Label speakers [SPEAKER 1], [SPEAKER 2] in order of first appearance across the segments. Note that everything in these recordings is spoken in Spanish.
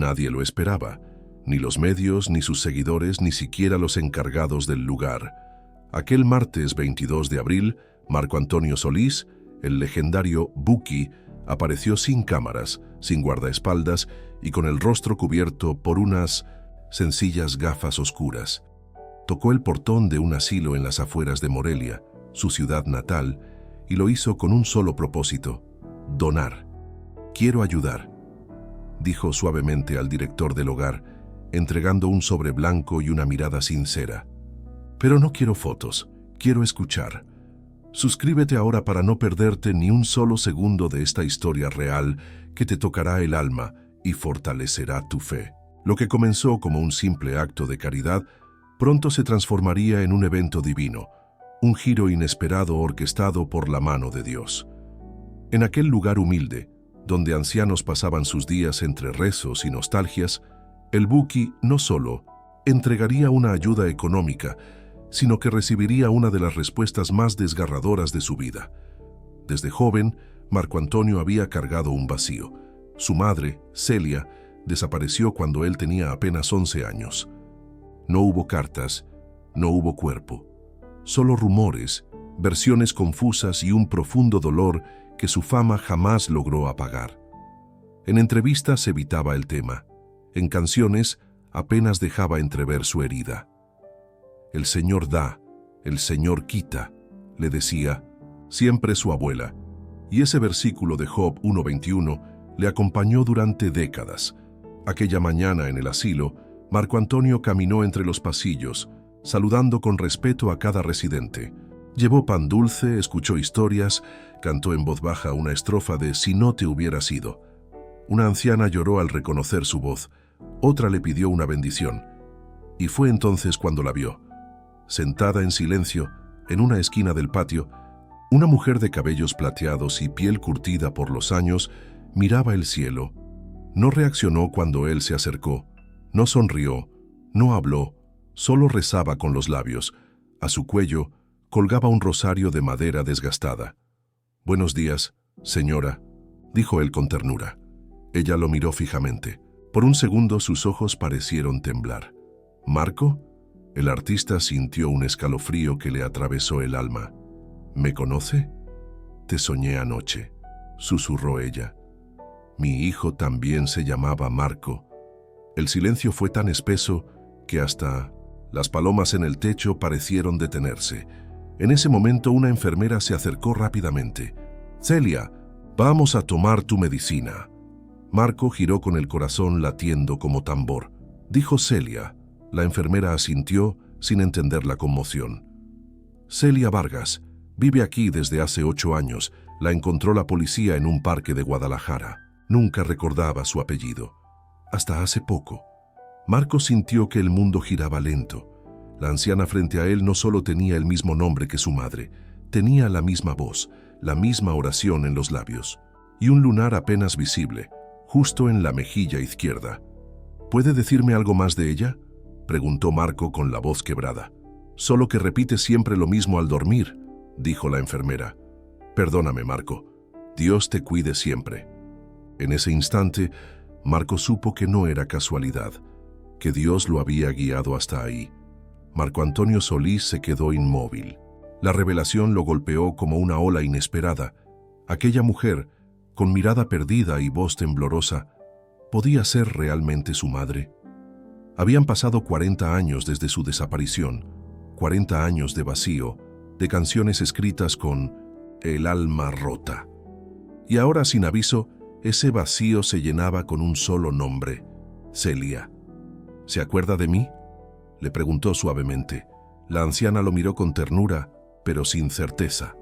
[SPEAKER 1] Nadie lo esperaba, ni los medios, ni sus seguidores, ni siquiera los encargados del lugar. Aquel martes 22 de abril, Marco Antonio Solís, el legendario Buki, apareció sin cámaras, sin guardaespaldas y con el rostro cubierto por unas sencillas gafas oscuras. Tocó el portón de un asilo en las afueras de Morelia, su ciudad natal, y lo hizo con un solo propósito: donar. «Quiero ayudar», dijo suavemente al director del hogar, entregando un sobre blanco y una mirada sincera. «Pero no quiero fotos, quiero escuchar. Suscríbete ahora para no perderte ni un solo segundo de esta historia real que te tocará el alma y fortalecerá tu fe». Lo que comenzó como un simple acto de caridad, pronto se transformaría en un evento divino, un giro inesperado orquestado por la mano de Dios. En aquel lugar humilde, donde ancianos pasaban sus días entre rezos y nostalgias, el Buki no solo entregaría una ayuda económica, sino que recibiría una de las respuestas más desgarradoras de su vida. Desde joven, Marco Antonio había cargado un vacío. Su madre, Celia, desapareció cuando él tenía apenas 11 años. No hubo cartas, no hubo cuerpo, solo rumores, versiones confusas y un profundo dolor que su fama jamás logró apagar. En entrevistas evitaba el tema, en canciones apenas dejaba entrever su herida. «El Señor da, el Señor quita», le decía siempre su abuela, y ese versículo de Job 1:21 le acompañó durante décadas. Aquella mañana en el asilo, Marco Antonio caminó entre los pasillos, saludando con respeto a cada residente. Llevó pan dulce, escuchó historias, cantó en voz baja una estrofa de «Si no te hubieras ido». Una anciana lloró al reconocer su voz, otra le pidió una bendición, y fue entonces cuando la vio. Sentada en silencio, en una esquina del patio, una mujer de cabellos plateados y piel curtida por los años miraba el cielo. No reaccionó cuando él se acercó, no sonrió, no habló, solo rezaba con los labios. A su cuello colgaba un rosario de madera desgastada. «Buenos días, señora», dijo él con ternura. Ella lo miró fijamente. Por un segundo sus ojos parecieron temblar. «¿Marco?». El artista sintió un escalofrío que le atravesó el alma. «¿Me conoce?». «Te soñé anoche», susurró ella. «Mi hijo también se llamaba Marco». El silencio fue tan espeso que hasta las palomas en el techo parecieron detenerse. En ese momento una enfermera se acercó rápidamente. «Celia, vamos a tomar tu medicina». Marco giró con el corazón latiendo como tambor. Dijo Celia. La enfermera asintió sin entender la conmoción. «Celia Vargas, vive aquí desde hace 8 años. La encontró la policía en un parque de Guadalajara». Nunca recordaba su apellido. Hasta hace poco. Marco sintió que el mundo giraba lento. La anciana frente a él no solo tenía el mismo nombre que su madre, tenía la misma voz, la misma oración en los labios, y un lunar apenas visible, justo en la mejilla izquierda. «¿Puede decirme algo más de ella?», preguntó Marco con la voz quebrada. «Solo que repite siempre lo mismo al dormir», dijo la enfermera. «Perdóname, Marco. Dios te cuide siempre». En ese instante, Marco supo que no era casualidad, que Dios lo había guiado hasta ahí. Marco Antonio Solís se quedó inmóvil. La revelación lo golpeó como una ola inesperada. Aquella mujer, con mirada perdida y voz temblorosa, ¿podía ser realmente su madre? Habían pasado 40 años desde su desaparición, 40 años de vacío, de canciones escritas con el alma rota. Y ahora, sin aviso, ese vacío se llenaba con un solo nombre: Celia. «¿Se acuerda de mí?», le preguntó suavemente. La anciana lo miró con ternura, pero sin certeza.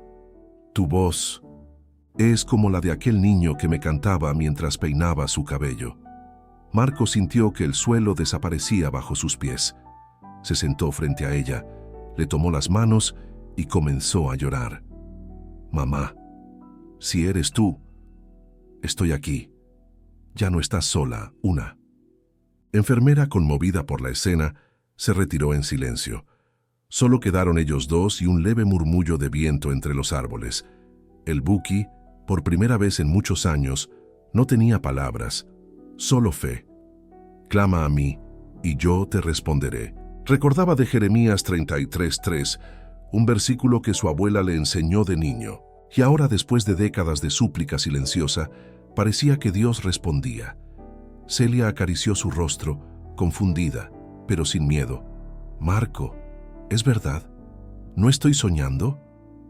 [SPEAKER 1] «Tu voz es como la de aquel niño que me cantaba mientras peinaba su cabello». Marco sintió que el suelo desaparecía bajo sus pies. Se sentó frente a ella, le tomó las manos y comenzó a llorar. «Mamá, si eres tú, estoy aquí. Ya no estás sola, una». Enfermera, conmovida por la escena, se retiró en silencio. Solo quedaron ellos dos y un leve murmullo de viento entre los árboles. El Buki, por primera vez en muchos años, no tenía palabras, solo fe. Clama a mí, y yo te responderé. Recordaba de Jeremías 33:3, un versículo que su abuela le enseñó de niño, y ahora, después de décadas de súplica silenciosa, parecía que Dios respondía. Celia acarició su rostro, confundida, pero sin miedo. «Marco, ¿es verdad? ¿No estoy soñando?»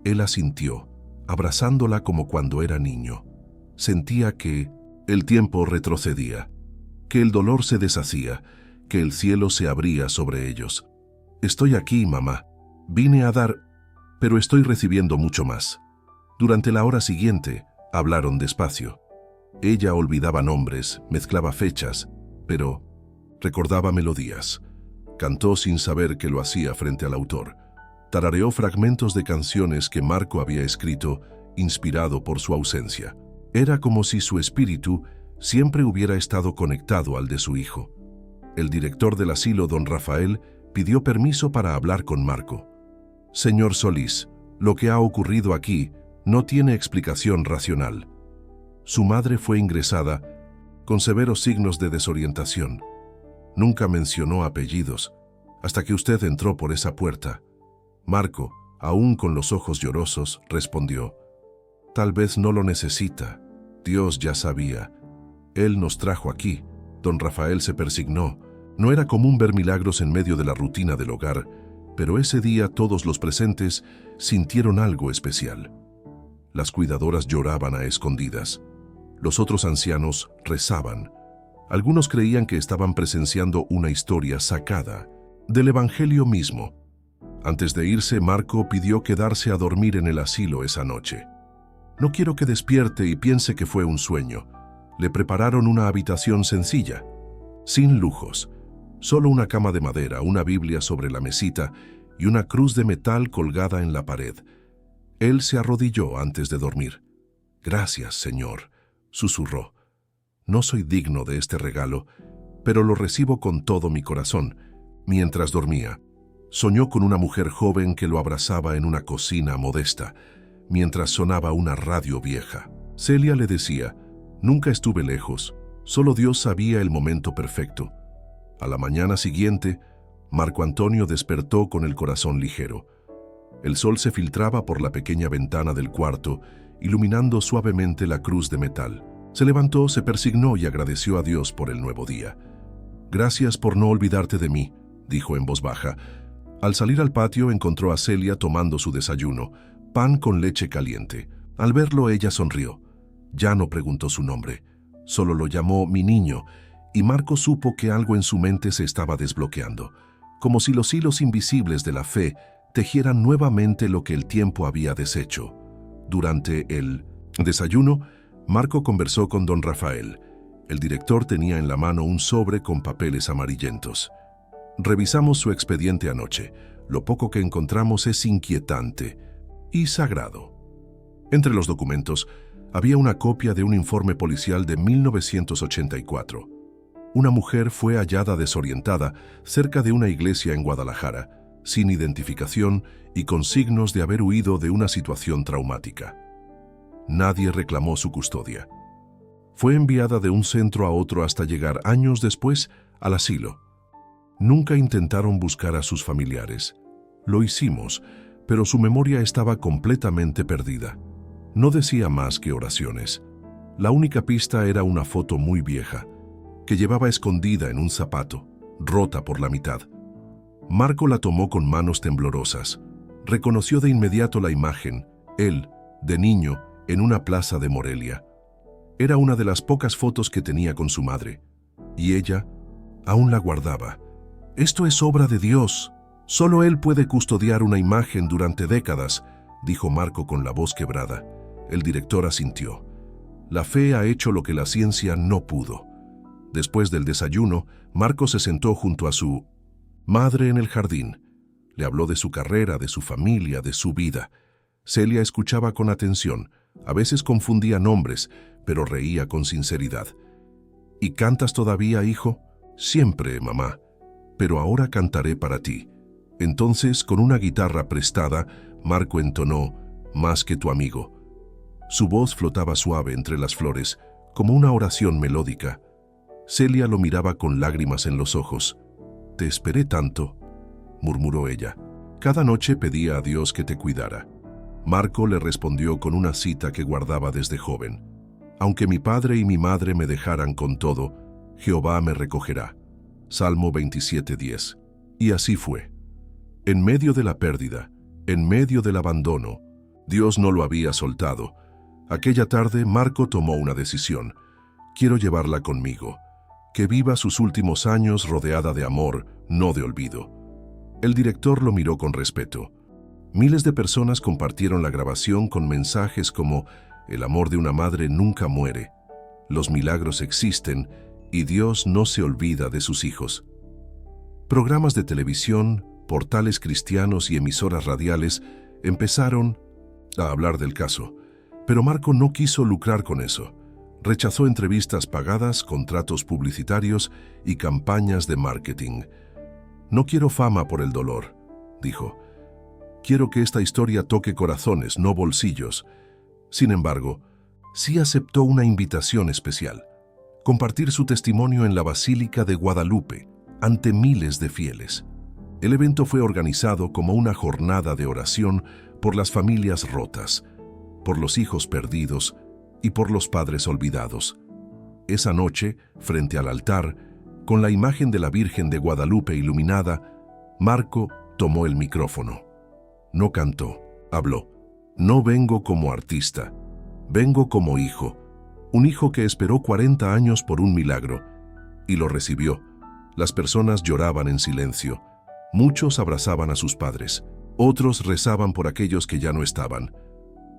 [SPEAKER 1] Él asintió, abrazándola como cuando era niño. Sentía que el tiempo retrocedía, que el dolor se deshacía, que el cielo se abría sobre ellos. «Estoy aquí, mamá. Vine a dar, pero estoy recibiendo mucho más». Durante la hora siguiente, hablaron despacio. Ella olvidaba nombres, mezclaba fechas, pero recordaba melodías. Cantó sin saber que lo hacía frente al autor. Tarareó fragmentos de canciones que Marco había escrito, inspirado por su ausencia. Era como si su espíritu siempre hubiera estado conectado al de su hijo. El director del asilo, don Rafael, pidió permiso para hablar con Marco. «Señor Solís, lo que ha ocurrido aquí no tiene explicación racional. Su madre fue ingresada con severos signos de desorientación. Nunca mencionó apellidos hasta que usted entró por esa puerta». Marco, aún con los ojos llorosos, respondió: «Tal vez no lo necesita. Dios ya sabía. Él nos trajo aquí». Don Rafael se persignó. No era común ver milagros en medio de la rutina del hogar, pero ese día todos los presentes sintieron algo especial. Las cuidadoras lloraban a escondidas. Los otros ancianos rezaban. Algunos creían que estaban presenciando una historia sacada del Evangelio mismo. Antes de irse, Marco pidió quedarse a dormir en el asilo esa noche. «No quiero que despierte y piense que fue un sueño». Le prepararon una habitación sencilla, sin lujos, solo una cama de madera, una Biblia sobre la mesita y una cruz de metal colgada en la pared. Él se arrodilló antes de dormir. «Gracias, Señor», susurró. «No soy digno de este regalo, pero lo recibo con todo mi corazón». Mientras dormía, soñó con una mujer joven que lo abrazaba en una cocina modesta, mientras sonaba una radio vieja. Celia le decía: «Nunca estuve lejos, solo Dios sabía el momento perfecto». A la mañana siguiente, Marco Antonio despertó con el corazón ligero. El sol se filtraba por la pequeña ventana del cuarto, iluminando suavemente la cruz de metal. Se levantó, se persignó y agradeció a Dios por el nuevo día. «Gracias por no olvidarte de mí», dijo en voz baja. Al salir al patio encontró a Celia tomando su desayuno, pan con leche caliente. Al verlo ella sonrió. Ya no preguntó su nombre, solo lo llamó «mi niño», y Marco supo que algo en su mente se estaba desbloqueando, como si los hilos invisibles de la fe tejieran nuevamente lo que el tiempo había deshecho. Durante el desayuno, Marco conversó con don Rafael. El director tenía en la mano un sobre con papeles amarillentos. «Revisamos su expediente anoche. Lo poco que encontramos es inquietante y sagrado». Entre los documentos había una copia de un informe policial de 1984. Una mujer fue hallada desorientada cerca de una iglesia en Guadalajara, sin identificación y con signos de haber huido de una situación traumática. Nadie reclamó su custodia. Fue enviada de un centro a otro hasta llegar años después al asilo. Nunca intentaron buscar a sus familiares. Lo hicimos, pero su memoria estaba completamente perdida. No decía más que oraciones. La única pista era una foto muy vieja, que llevaba escondida en un zapato, rota por la mitad. Marco la tomó con manos temblorosas. Reconoció de inmediato la imagen, él, de niño, en una plaza de Morelia. Era una de las pocas fotos que tenía con su madre, y ella aún la guardaba. «Esto es obra de Dios. Solo Él puede custodiar una imagen durante décadas», dijo Marco con la voz quebrada. El director asintió. La fe ha hecho lo que la ciencia no pudo. Después del desayuno, Marco se sentó junto a su madre en el jardín. Le habló de su carrera, de su familia, de su vida. Celia escuchaba con atención. A veces confundía nombres, pero reía con sinceridad. «¿Y cantas todavía, hijo?» «Siempre, mamá. Pero ahora cantaré para ti». Entonces, con una guitarra prestada, Marco entonó «Más que tu amigo». Su voz flotaba suave entre las flores, como una oración melódica. Celia lo miraba con lágrimas en los ojos. «Te esperé tanto», murmuró ella. «Cada noche pedía a Dios que te cuidara». Marco le respondió con una cita que guardaba desde joven. «Aunque mi padre y mi madre me dejaran con todo, Jehová me recogerá». Salmo 27:10. Y así fue. En medio de la pérdida, en medio del abandono, Dios no lo había soltado. Aquella tarde Marco tomó una decisión. «Quiero llevarla conmigo. Que viva sus últimos años rodeada de amor, no de olvido». El director lo miró con respeto. Miles de personas compartieron la grabación con mensajes como «El amor de una madre nunca muere», «Los milagros existen» y «Dios no se olvida de sus hijos». Programas de televisión, portales cristianos y emisoras radiales empezaron a hablar del caso, pero Marco no quiso lucrar con eso. Rechazó entrevistas pagadas, contratos publicitarios y campañas de marketing. «No quiero fama por el dolor», dijo. «Quiero que esta historia toque corazones, no bolsillos». Sin embargo, sí aceptó una invitación especial: compartir su testimonio en la Basílica de Guadalupe, ante miles de fieles. El evento fue organizado como una jornada de oración por las familias rotas, por los hijos perdidos y por los padres olvidados. Esa noche, frente al altar, con la imagen de la Virgen de Guadalupe iluminada, Marco tomó el micrófono. No cantó, habló. «No vengo como artista, vengo como hijo, un hijo que esperó 40 años por un milagro, y lo recibió». Las personas lloraban en silencio. Muchos abrazaban a sus padres, otros rezaban por aquellos que ya no estaban.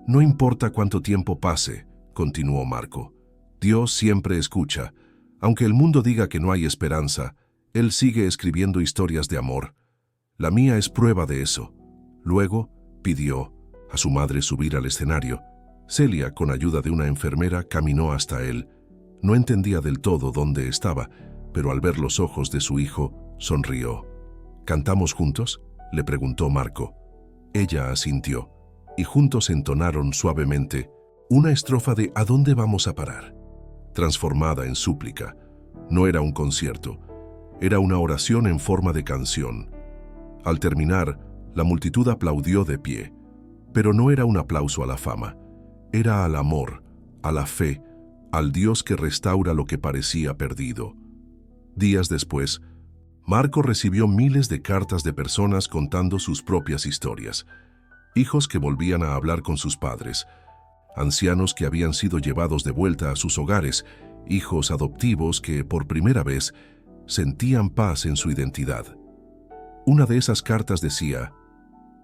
[SPEAKER 1] «No importa cuánto tiempo pase», continuó Marco, «Dios siempre escucha. Aunque el mundo diga que no hay esperanza, Él sigue escribiendo historias de amor. La mía es prueba de eso». Luego pidió a su madre subir al escenario. Celia, con ayuda de una enfermera, caminó hasta él. No entendía del todo dónde estaba, pero al ver los ojos de su hijo, sonrió. «¿Cantamos juntos?», le preguntó Marco. Ella asintió, y juntos entonaron suavemente una estrofa de «¿A dónde vamos a parar?», transformada en súplica. No era un concierto, era una oración en forma de canción. Al terminar, la multitud aplaudió de pie, pero no era un aplauso a la fama, era al amor, a la fe, al Dios que restaura lo que parecía perdido. Días después, Marco recibió miles de cartas de personas contando sus propias historias. Hijos que volvían a hablar con sus padres, ancianos que habían sido llevados de vuelta a sus hogares, hijos adoptivos que, por primera vez, sentían paz en su identidad. Una de esas cartas decía: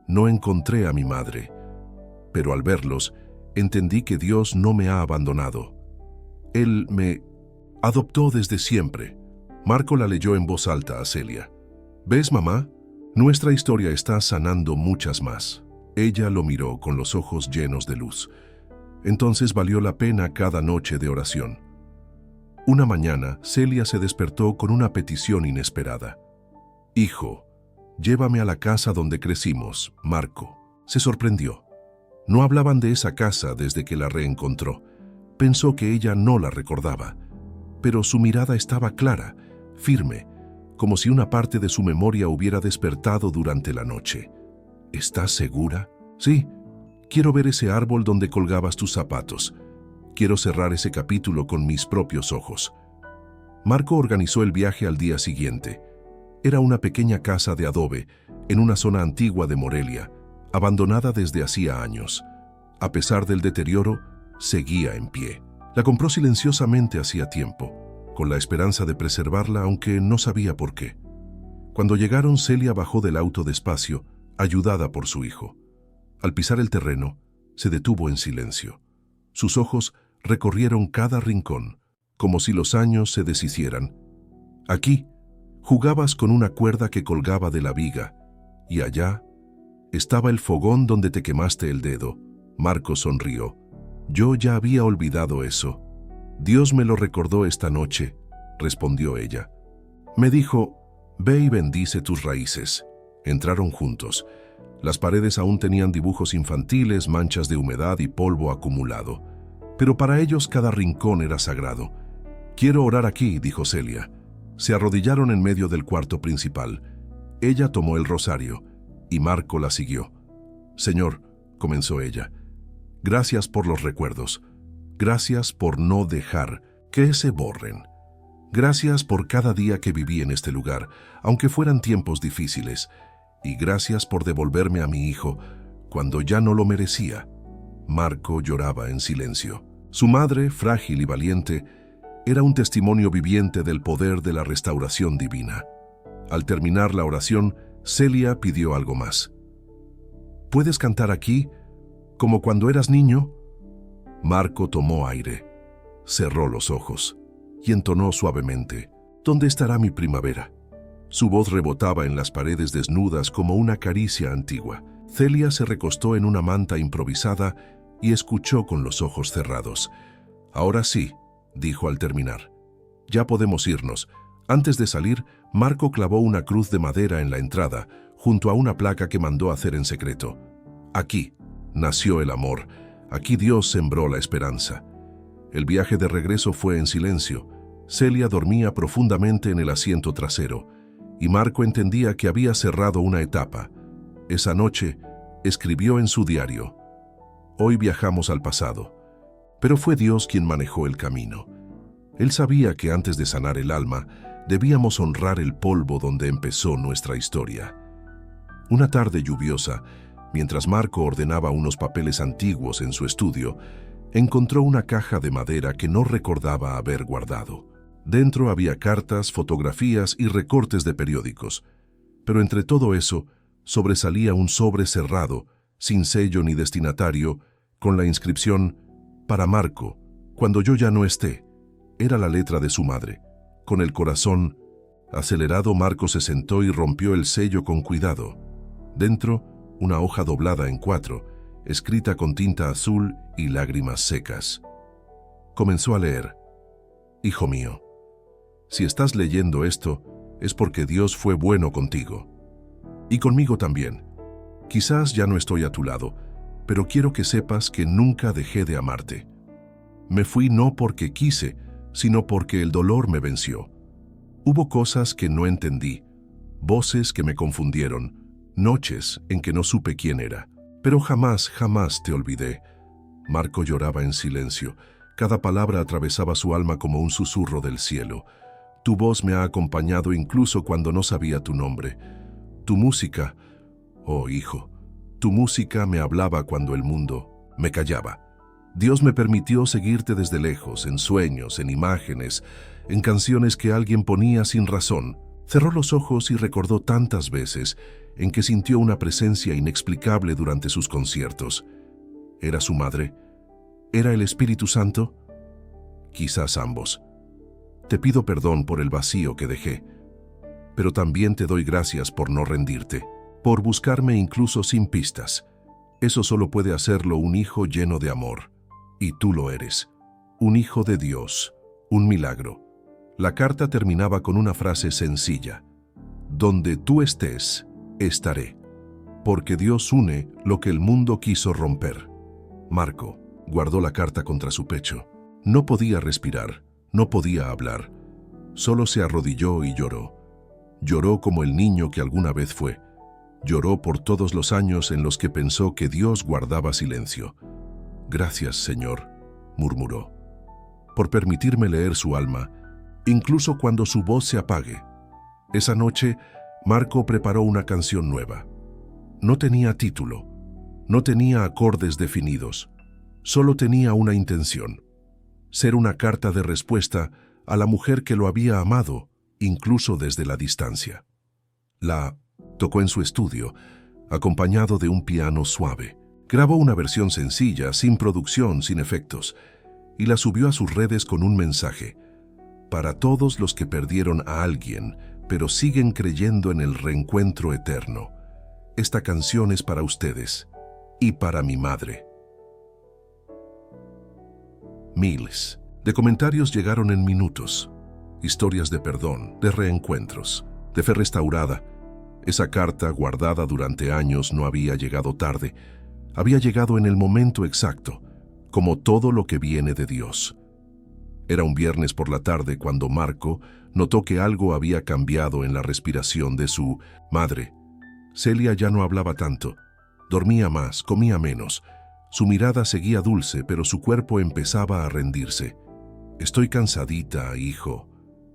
[SPEAKER 1] «No encontré a mi madre, pero al verlos, entendí que Dios no me ha abandonado. Él me adoptó desde siempre». Marco la leyó en voz alta a Celia. «¿Ves, mamá? Nuestra historia está sanando muchas más». Ella lo miró con los ojos llenos de luz. Entonces valió la pena cada noche de oración. Una mañana, Celia se despertó con una petición inesperada. «Hijo, llévame a la casa donde crecimos, Marco». Se sorprendió. No hablaban de esa casa desde que la reencontró. Pensó que ella no la recordaba, pero su mirada estaba clara, firme, como si una parte de su memoria hubiera despertado durante la noche. «¿Estás segura?» «Sí, quiero ver ese árbol donde colgabas tus zapatos. Quiero cerrar ese capítulo con mis propios ojos». Marco organizó el viaje al día siguiente. Era una pequeña casa de adobe, en una zona antigua de Morelia, abandonada desde hacía años. A pesar del deterioro, seguía en pie. La compró silenciosamente hacía tiempo, con la esperanza de preservarla, aunque no sabía por qué. Cuando llegaron, Celia bajó del auto despacio, ayudada por su hijo. Al pisar el terreno, se detuvo en silencio. Sus ojos recorrieron cada rincón, como si los años se deshicieran. «Aquí, jugabas con una cuerda que colgaba de la viga, y allá estaba el fogón donde te quemaste el dedo». Marco sonrió. «Yo ya había olvidado eso. Dios me lo recordó esta noche», respondió ella. Me dijo: «Ve y bendice tus raíces». Entraron juntos. Las paredes aún tenían dibujos infantiles, manchas de humedad y polvo acumulado. Pero para ellos cada rincón era sagrado. «Quiero orar aquí», dijo Celia. Se arrodillaron en medio del cuarto principal. Ella tomó el rosario y Marco la siguió. «Señor», comenzó ella, «gracias por los recuerdos. Gracias por no dejar que se borren. Gracias por cada día que viví en este lugar, aunque fueran tiempos difíciles. Y gracias por devolverme a mi hijo cuando ya no lo merecía». Marco lloraba en silencio. Su madre, frágil y valiente, era un testimonio viviente del poder de la restauración divina. Al terminar la oración, Celia pidió algo más. «¿Puedes cantar aquí, como cuando eras niño?» Marco tomó aire, cerró los ojos y entonó suavemente: «¿Dónde estará mi primavera?». Su voz rebotaba en las paredes desnudas como una caricia antigua. Celia se recostó en una manta improvisada y escuchó con los ojos cerrados. «Ahora sí», dijo al terminar. «Ya podemos irnos». Antes de salir, Marco clavó una cruz de madera en la entrada, junto a una placa que mandó hacer en secreto. «Aquí nació el amor. Aquí Dios sembró la esperanza». El viaje de regreso fue en silencio. Celia dormía profundamente en el asiento trasero, y Marco entendía que había cerrado una etapa. Esa noche, escribió en su diario: «Hoy viajamos al pasado, pero fue Dios quien manejó el camino. Él sabía que antes de sanar el alma, debíamos honrar el polvo donde empezó nuestra historia». Una tarde lluviosa, mientras Marco ordenaba unos papeles antiguos en su estudio, encontró una caja de madera que no recordaba haber guardado. Dentro había cartas, fotografías y recortes de periódicos. Pero entre todo eso, sobresalía un sobre cerrado, sin sello ni destinatario, con la inscripción: «Para Marco, cuando yo ya no esté». Era la letra de su madre. Con el corazón acelerado, Marco se sentó y rompió el sello con cuidado. Dentro, una hoja doblada en 4, escrita con tinta azul y lágrimas secas. Comenzó a leer: «Hijo mío, si estás leyendo esto, es porque Dios fue bueno contigo. Y conmigo también. Quizás ya no estoy a tu lado, pero quiero que sepas que nunca dejé de amarte. Me fui no porque quise, sino porque el dolor me venció. Hubo cosas que no entendí, voces que me confundieron, noches en que no supe quién era, pero jamás, jamás te olvidé». Marco lloraba en silencio. Cada palabra atravesaba su alma como un susurro del cielo. «Tu voz me ha acompañado incluso cuando no sabía tu nombre. Tu música, oh hijo, tu música me hablaba cuando el mundo me callaba. Dios me permitió seguirte desde lejos, en sueños, en imágenes, en canciones que alguien ponía sin razón». Cerró los ojos y recordó tantas veces en que sintió una presencia inexplicable durante sus conciertos. ¿Era su madre? ¿Era el Espíritu Santo? Quizás ambos. «Te pido perdón por el vacío que dejé, pero también te doy gracias por no rendirte, por buscarme incluso sin pistas. Eso solo puede hacerlo un hijo lleno de amor, y tú lo eres, un hijo de Dios, un milagro». La carta terminaba con una frase sencilla: «Donde tú estés, estaré, porque Dios une lo que el mundo quiso romper». Marco guardó la carta contra su pecho. No podía respirar, no podía hablar. Solo se arrodilló y lloró. Lloró como el niño que alguna vez fue. Lloró por todos los años en los que pensó que Dios guardaba silencio. «Gracias, Señor», murmuró, «por permitirme leer su alma, incluso cuando su voz se apague». Esa noche, Marco preparó una canción nueva. No tenía título, no tenía acordes definidos, solo tenía una intención: ser una carta de respuesta a la mujer que lo había amado, incluso desde la distancia. La tocó en su estudio, acompañado de un piano suave. Grabó una versión sencilla, sin producción, sin efectos, y la subió a sus redes con un mensaje: «Para todos los que perdieron a alguien, pero siguen creyendo en el reencuentro eterno, esta canción es para ustedes y para mi madre». Miles de comentarios llegaron en minutos. Historias de perdón, de reencuentros, de fe restaurada. Esa carta, guardada durante años, no había llegado tarde. Había llegado en el momento exacto, como todo lo que viene de Dios. Era un viernes por la tarde cuando Marco notó que algo había cambiado en la respiración de su madre. Celia ya no hablaba tanto. Dormía más, comía menos. Su mirada seguía dulce, pero su cuerpo empezaba a rendirse. «Estoy cansadita, hijo.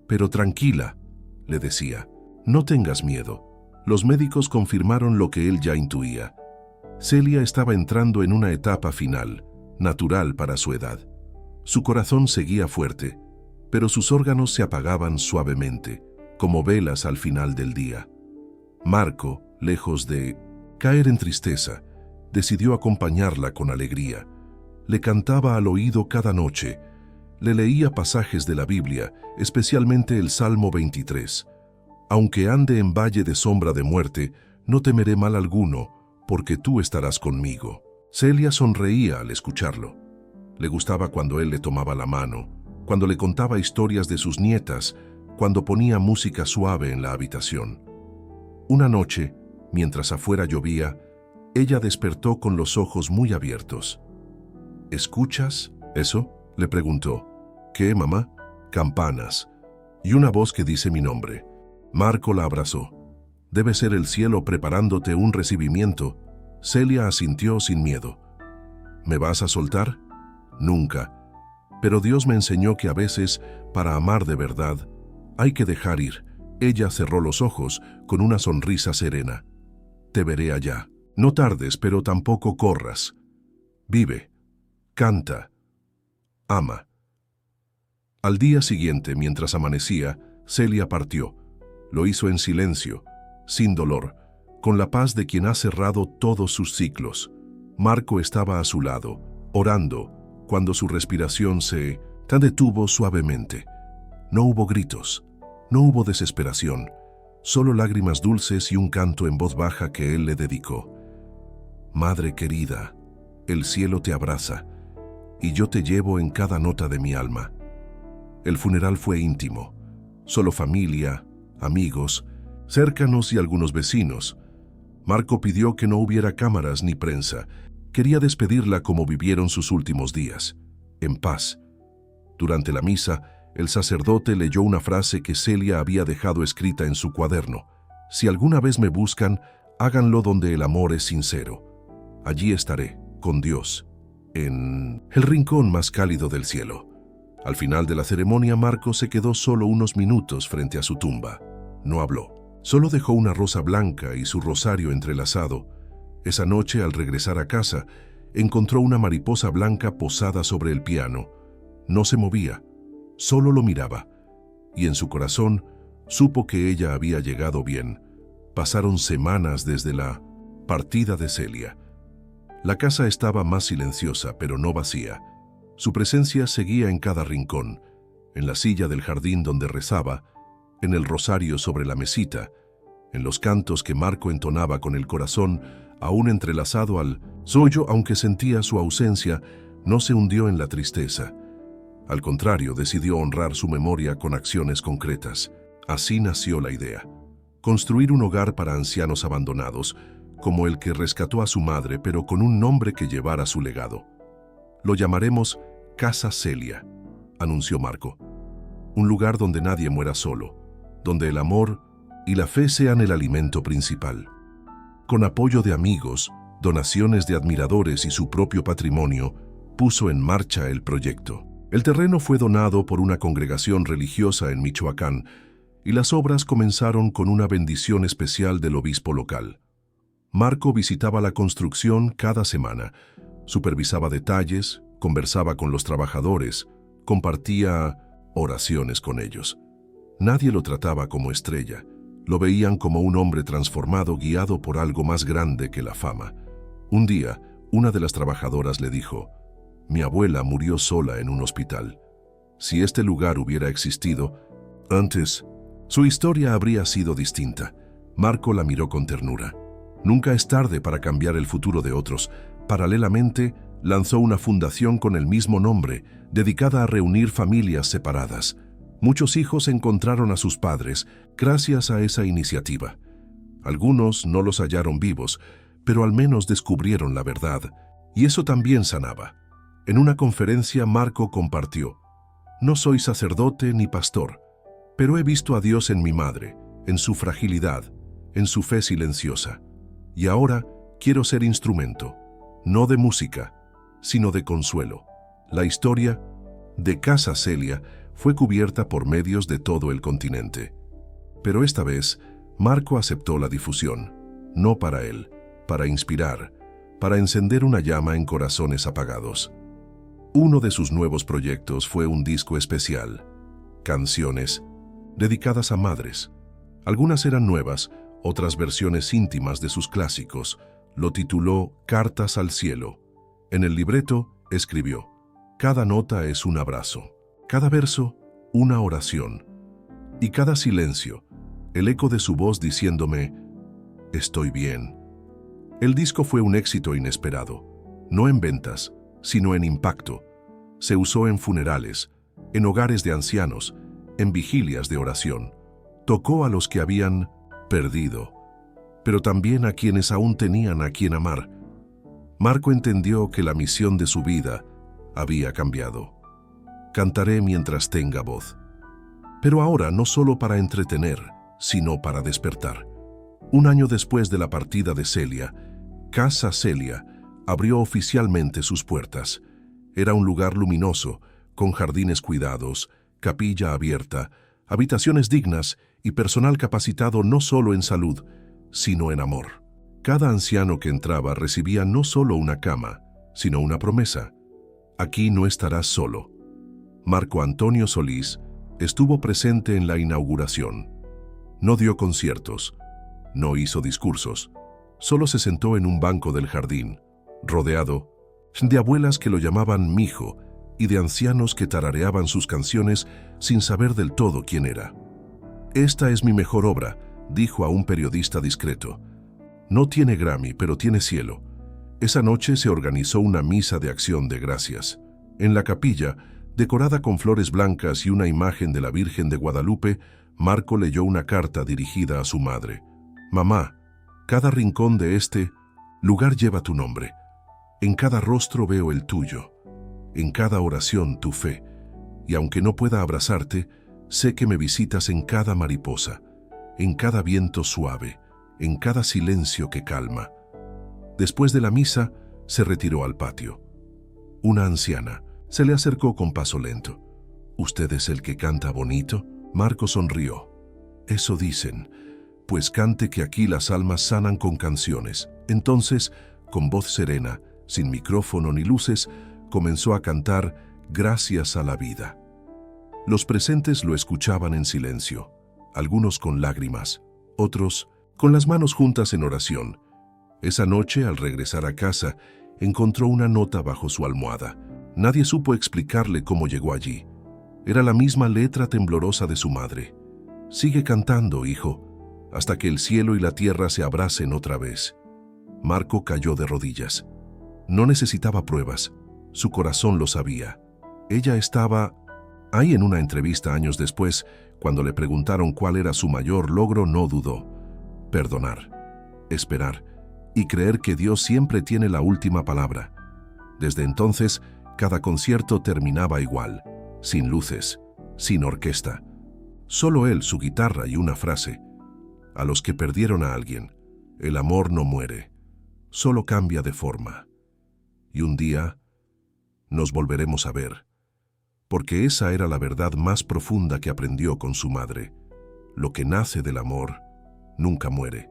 [SPEAKER 1] Pero tranquila», le decía. «No tengas miedo». Los médicos confirmaron lo que él ya intuía. Celia estaba entrando en una etapa final, natural para su edad. Su corazón seguía fuerte, pero sus órganos se apagaban suavemente, como velas al final del día. Marco, lejos de caer en tristeza, decidió acompañarla con alegría. Le cantaba al oído cada noche, le leía pasajes de la Biblia, especialmente el Salmo 23. «Aunque ande en valle de sombra de muerte, no temeré mal alguno, porque tú estarás conmigo». Celia sonreía al escucharlo. Le gustaba cuando él le tomaba la mano, cuando le contaba historias de sus nietas, cuando ponía música suave en la habitación. Una noche, mientras afuera llovía, ella despertó con los ojos muy abiertos. «¿Escuchas eso?», le preguntó. «¿Qué, mamá?» «Campanas. Y una voz que dice mi nombre». Marco la abrazó. «Debe ser el cielo preparándote un recibimiento». Celia asintió sin miedo. «¿Me vas a soltar?» «Nunca. Pero Dios me enseñó que a veces, para amar de verdad, hay que dejar ir». Ella cerró los ojos con una sonrisa serena. «Te veré allá. No tardes, pero tampoco corras. Vive. Canta. Ama». Al día siguiente, mientras amanecía, Celia partió. Lo hizo en silencio, sin dolor, con la paz de quien ha cerrado todos sus ciclos. Marco estaba a su lado, orando, cuando su respiración se detuvo suavemente. No hubo gritos, no hubo desesperación, solo lágrimas dulces y un canto en voz baja que él le dedicó. «Madre querida, el cielo te abraza, y yo te llevo en cada nota de mi alma». El funeral fue íntimo, solo familia, amigos, cercanos y algunos vecinos. Marco pidió que no hubiera cámaras ni prensa. Quería despedirla como vivieron sus últimos días, en paz. Durante la misa, el sacerdote leyó una frase que Celia había dejado escrita en su cuaderno. «Si alguna vez me buscan, háganlo donde el amor es sincero. Allí estaré, con Dios, en el rincón más cálido del cielo». Al final de la ceremonia, Marco se quedó solo unos minutos frente a su tumba. No habló. Solo dejó una rosa blanca y su rosario entrelazado. Esa noche, al regresar a casa, encontró una mariposa blanca posada sobre el piano. No se movía, solo lo miraba. Y en su corazón supo que ella había llegado bien. Pasaron semanas desde la partida de Celia. La casa estaba más silenciosa, pero no vacía. Su presencia seguía en cada rincón, en la silla del jardín donde rezaba, en el rosario sobre la mesita, en los cantos que Marco entonaba con el corazón aún entrelazado al suyo. Aunque sentía su ausencia, no se hundió en la tristeza. Al contrario, decidió honrar su memoria con acciones concretas. Así nació la idea: construir un hogar para ancianos abandonados, como el que rescató a su madre, pero con un nombre que llevara su legado. «Lo llamaremos Casa Celia», anunció Marco. «Un lugar donde nadie muera solo, donde el amor y la fe sean el alimento principal». Con apoyo de amigos, donaciones de admiradores y su propio patrimonio, puso en marcha el proyecto. El terreno fue donado por una congregación religiosa en Michoacán y las obras comenzaron con una bendición especial del obispo local. Marco visitaba la construcción cada semana, supervisaba detalles, conversaba con los trabajadores, compartía oraciones con ellos. Nadie lo trataba como estrella, lo veían como un hombre transformado guiado por algo más grande que la fama. Un día, una de las trabajadoras le dijo: «Mi abuela murió sola en un hospital. Si este lugar hubiera existido antes, su historia habría sido distinta». Marco la miró con ternura. Nunca es tarde para cambiar el futuro de otros. Paralelamente, lanzó una fundación con el mismo nombre, dedicada a reunir familias separadas. Muchos hijos encontraron a sus padres gracias a esa iniciativa. Algunos no los hallaron vivos, pero al menos descubrieron la verdad, y eso también sanaba. En una conferencia, Marco compartió: No soy sacerdote ni pastor, pero he visto a Dios en mi madre, en su fragilidad, en su fe silenciosa. Y ahora quiero ser instrumento, no de música, sino de consuelo. La historia de Casa Celia fue cubierta por medios de todo el continente. Pero esta vez, Marco aceptó la difusión, no para él, para inspirar, para encender una llama en corazones apagados. Uno de sus nuevos proyectos fue un disco especial, canciones dedicadas a madres. Algunas eran nuevas, otras versiones íntimas de sus clásicos. Lo tituló Cartas al Cielo. En el libreto escribió: cada nota es un abrazo, cada verso una oración, y cada silencio, el eco de su voz diciéndome: estoy bien. El disco fue un éxito inesperado, no en ventas, sino en impacto. Se usó en funerales, en hogares de ancianos, en vigilias de oración. Tocó a los que habían perdido, pero también a quienes aún tenían a quien amar. Marco entendió que la misión de su vida había cambiado. Cantaré mientras tenga voz. Pero ahora no solo para entretener, sino para despertar. Un año después de la partida de Celia, Casa Celia abrió oficialmente sus puertas. Era un lugar luminoso, con jardines cuidados, capilla abierta, habitaciones dignas y personal capacitado no solo en salud, sino en amor. Cada anciano que entraba recibía no solo una cama, sino una promesa: aquí no estarás solo. Marco Antonio Solís estuvo presente en la inauguración. No dio conciertos, no hizo discursos, solo se sentó en un banco del jardín, rodeado de abuelas que lo llamaban mijo y de ancianos que tarareaban sus canciones sin saber del todo quién era. Esta es mi mejor obra, dijo a un periodista discreto. No tiene Grammy, pero tiene cielo. Esa noche se organizó una misa de acción de gracias. En la capilla, decorada con flores blancas y una imagen de la Virgen de Guadalupe, Marco leyó una carta dirigida a su madre. Mamá, cada rincón de este lugar lleva tu nombre. En cada rostro veo el tuyo. En cada oración tu fe. Y aunque no pueda abrazarte, sé que me visitas en cada mariposa, en cada viento suave, en cada silencio que calma. Después de la misa, se retiró al patio. Una anciana se le acercó con paso lento. ¿Usted es el que canta bonito? Marco sonrió. Eso dicen, pues cante que aquí las almas sanan con canciones. Entonces, con voz serena, sin micrófono ni luces, comenzó a cantar Gracias a la vida. Los presentes lo escuchaban en silencio, algunos con lágrimas, otros con las manos juntas en oración. Esa noche, al regresar a casa, encontró una nota bajo su almohada. Nadie supo explicarle cómo llegó allí. Era la misma letra temblorosa de su madre. Sigue cantando, hijo, hasta que el cielo y la tierra se abracen otra vez. Marco cayó de rodillas. No necesitaba pruebas. Su corazón lo sabía. Ella estaba ahí. En una entrevista años después, cuando le preguntaron cuál era su mayor logro, no dudó. Perdonar, esperar y creer que Dios siempre tiene la última palabra. Desde entonces, cada concierto terminaba igual, sin luces, sin orquesta. Solo él, su guitarra y una frase. A los que perdieron a alguien, el amor no muere, solo cambia de forma. Y un día nos volveremos a ver, porque esa era la verdad más profunda que aprendió con su madre. Lo que nace del amor nunca muere.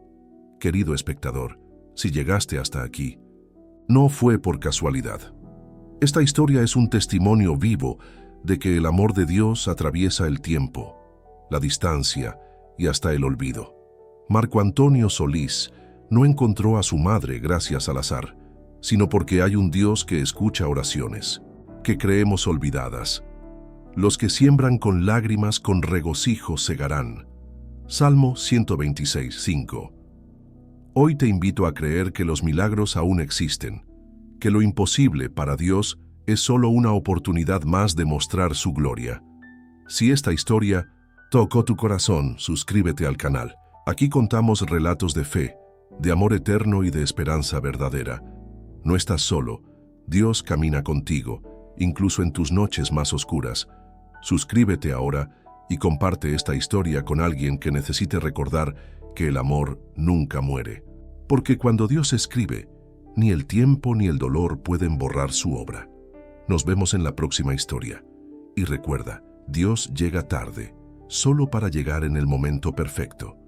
[SPEAKER 1] Querido espectador, si llegaste hasta aquí, no fue por casualidad. Esta historia es un testimonio vivo de que el amor de Dios atraviesa el tiempo, la distancia y hasta el olvido. Marco Antonio Solís no encontró a su madre gracias al azar, sino porque hay un Dios que escucha oraciones, que creemos olvidadas. Los que siembran con lágrimas con regocijo segarán. Salmo 126, 5. Hoy te invito a creer que los milagros aún existen, que lo imposible para Dios es solo una oportunidad más de mostrar su gloria. Si esta historia tocó tu corazón, suscríbete al canal. Aquí contamos relatos de fe, de amor eterno y de esperanza verdadera. No estás solo, Dios camina contigo, incluso en tus noches más oscuras. Suscríbete ahora y comparte esta historia con alguien que necesite recordar que el amor nunca muere. Porque cuando Dios escribe, ni el tiempo ni el dolor pueden borrar su obra. Nos vemos en la próxima historia. Y recuerda, Dios llega tarde, solo para llegar en el momento perfecto.